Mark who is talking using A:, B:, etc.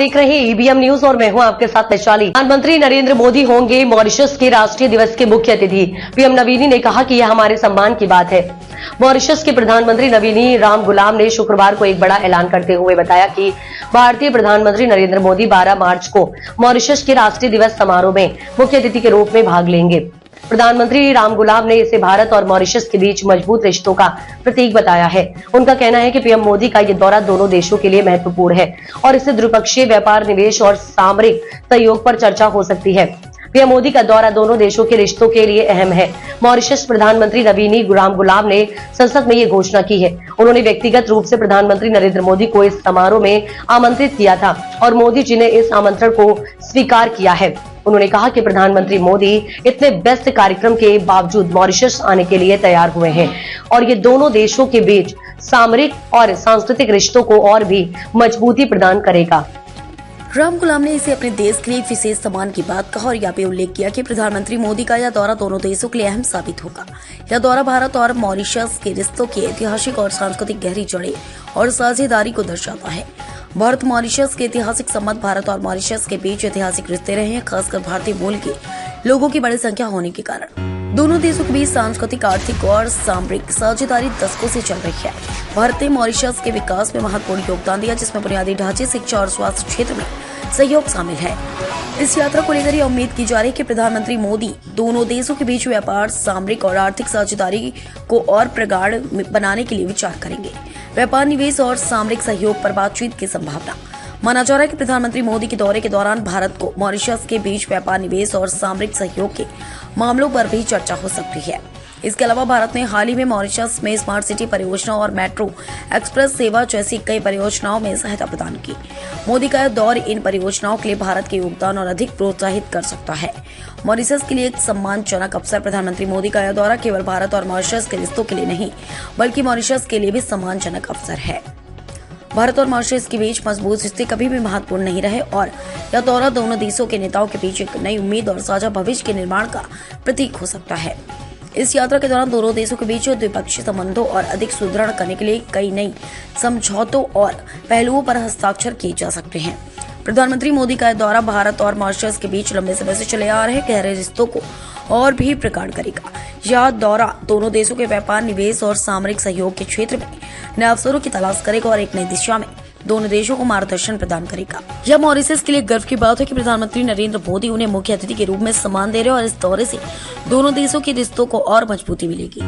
A: देख रहे हैं ईबीएम न्यूज और मैं हूं आपके साथ वैशाली। प्रधानमंत्री नरेंद्र मोदी होंगे मॉरिशस के राष्ट्रीय दिवस के मुख्य अतिथि। पीएम नवीनी ने कहा कि यह हमारे सम्मान की बात है। मॉरिशस के प्रधानमंत्री नवीनी रामगुलाम ने शुक्रवार को एक बड़ा ऐलान करते हुए बताया कि भारतीय प्रधानमंत्री नरेंद्र मोदी 12 मार्च को मॉरिशस के राष्ट्रीय दिवस समारोह में मुख्य अतिथि के रूप में भाग लेंगे। प्रधानमंत्री रामगुलाम ने इसे भारत और मॉरिशस के बीच मजबूत रिश्तों का प्रतीक बताया है। उनका कहना है कि पीएम मोदी का ये दौरा दोनों देशों के लिए महत्वपूर्ण है और इससे द्विपक्षीय व्यापार, निवेश और सामरिक सहयोग पर चर्चा हो सकती है। पीएम मोदी का दौरा दोनों देशों के रिश्तों के लिए अहम है। मॉरिशस प्रधानमंत्री नवीनी रामगुलाम ने संसद में ये घोषणा की है। उन्होंने व्यक्तिगत रूप से प्रधानमंत्री नरेंद्र मोदी को इस समारोह में आमंत्रित किया था और मोदी जी ने इस आमंत्रण को स्वीकार किया है। उन्होंने कहा कि प्रधानमंत्री मोदी इतने व्यस्त कार्यक्रम के बावजूद मॉरिशस आने के लिए तैयार हुए हैं और ये दोनों देशों के बीच सामरिक और सांस्कृतिक रिश्तों को और भी मजबूती प्रदान करेगा।
B: रामगुलाम ने इसे अपने देश के लिए एक विशेष सम्मान की बात कहा और यहाँ पे उल्लेख किया कि प्रधानमंत्री मोदी का यह दौरा दोनों देशों के लिए अहम साबित होगा। यह दौरा भारत और मॉरिशस के रिश्तों की ऐतिहासिक और सांस्कृतिक गहरी जड़ें और साझेदारी को दर्शाता है। भारत मॉरिशस के ऐतिहासिक संबंध भारत और मॉरिशस के बीच ऐतिहासिक रिश्ते रहे हैं, खासकर भारतीय मूल के लोगों की बड़ी संख्या होने के कारण। दोनों देशों के बीच सांस्कृतिक, आर्थिक और सामरिक साझेदारी दशकों से चल रही है। भारत ने मॉरिशस के विकास में महत्वपूर्ण योगदान दिया, जिसमें बुनियादी ढांचे, शिक्षा और स्वास्थ्य क्षेत्र में सहयोग शामिल है। इस यात्रा को लेकर यह उम्मीद की जा रही है कि प्रधानमंत्री मोदी दोनों देशों के बीच व्यापार, सामरिक और आर्थिक साझेदारी को और प्रगाढ़ बनाने के लिए विचार करेंगे। व्यापार, निवेश और सामरिक सहयोग पर बातचीत की संभावना। माना जा रहा है कि प्रधानमंत्री मोदी के दौरे के दौरान भारत को मॉरिशस के बीच व्यापार, निवेश और सामरिक सहयोग के मामलों पर भी चर्चा हो सकती है। इसके अलावा भारत ने हाल ही में मॉरिशस में स्मार्ट सिटी परियोजना और मेट्रो एक्सप्रेस सेवा जैसी कई परियोजनाओं में सहायता प्रदान की। मोदी का यह दौर इन परियोजनाओं के लिए भारत के योगदान और अधिक प्रोत्साहित कर सकता है। मॉरिशस के लिए एक सम्मानजनक अवसर। प्रधानमंत्री मोदी का यह दौरा केवल भारत और मॉरिशस के रिश्तों के लिए नहीं, बल्कि मॉरिशस के लिए भी सम्मानजनक अवसर है। भारत और मॉरिशस के बीच मजबूत रिश्ते कभी भी महत्वपूर्ण नहीं रहे और यह दौरा दोनों देशों के नेताओं के बीच एक नई उम्मीद और साझा भविष्य के निर्माण का प्रतीक हो सकता है। इस यात्रा के दौरान दोनों देशों के बीच द्विपक्षीय संबंधों और अधिक सुदृढ़ करने के लिए कई नई समझौतों और पहलुओं पर हस्ताक्षर किए जा सकते हैं। प्रधानमंत्री मोदी का दौरा भारत और मॉरिशस के बीच लंबे समय से चले आ रहे गहरे रिश्तों को और भी प्रगाढ़ करेगा। यह दौरा दोनों देशों के व्यापार, निवेश और सामरिक सहयोग के क्षेत्र में नए अवसरों की तलाश करेगा और एक नई दिशा में दोनों देशों को मार्गदर्शन प्रदान करेगा। यह मॉरिशस के लिए गर्व की बात है कि प्रधानमंत्री नरेंद्र मोदी उन्हें मुख्य अतिथि के रूप में सम्मान दे रहे हैं और इस दौरे से दोनों देशों के रिश्तों को और मजबूती मिलेगी।